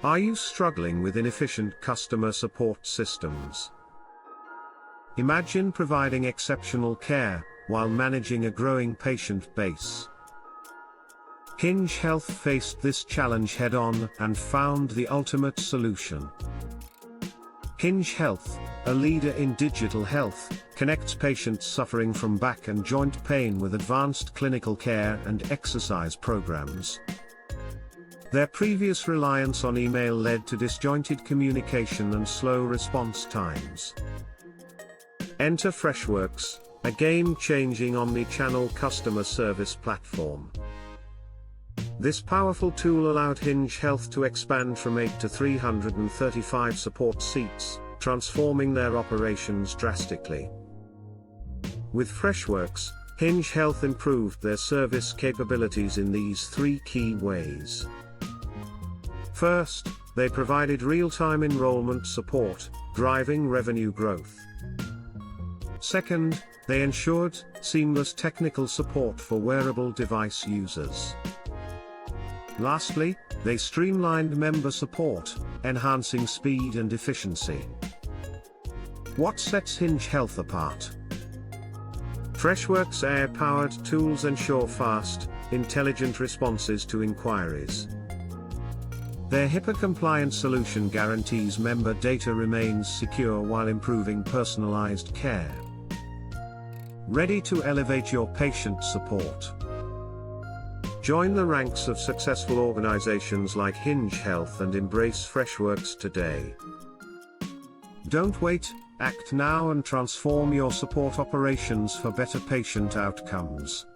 Are you struggling with inefficient customer support systems? Imagine providing exceptional care while managing a growing patient base. Hinge Health faced this challenge head-on and found the ultimate solution. Hinge Health, a leader in digital health, connects patients suffering from back and joint pain with advanced clinical care and exercise programs. Their previous reliance on email led to disjointed communication and slow response times. Enter Freshworks, a game-changing omni-channel customer service platform. This powerful tool allowed Hinge Health to expand from 8 to 335 support seats, transforming their operations drastically. With Freshworks, Hinge Health improved their service capabilities in these three key ways. First, they provided real-time enrollment support, driving revenue growth. Second, they ensured seamless technical support for wearable device users. Lastly, they streamlined member support, enhancing speed and efficiency. What sets Hinge Health apart? Freshworks' AI-powered tools ensure fast, intelligent responses to inquiries. Their HIPAA-compliant solution guarantees member data remains secure while improving personalized care. Ready to elevate your patient support? Join the ranks of successful organizations like Hinge Health and embrace Freshworks today. Don't wait, act now and transform your support operations for better patient outcomes.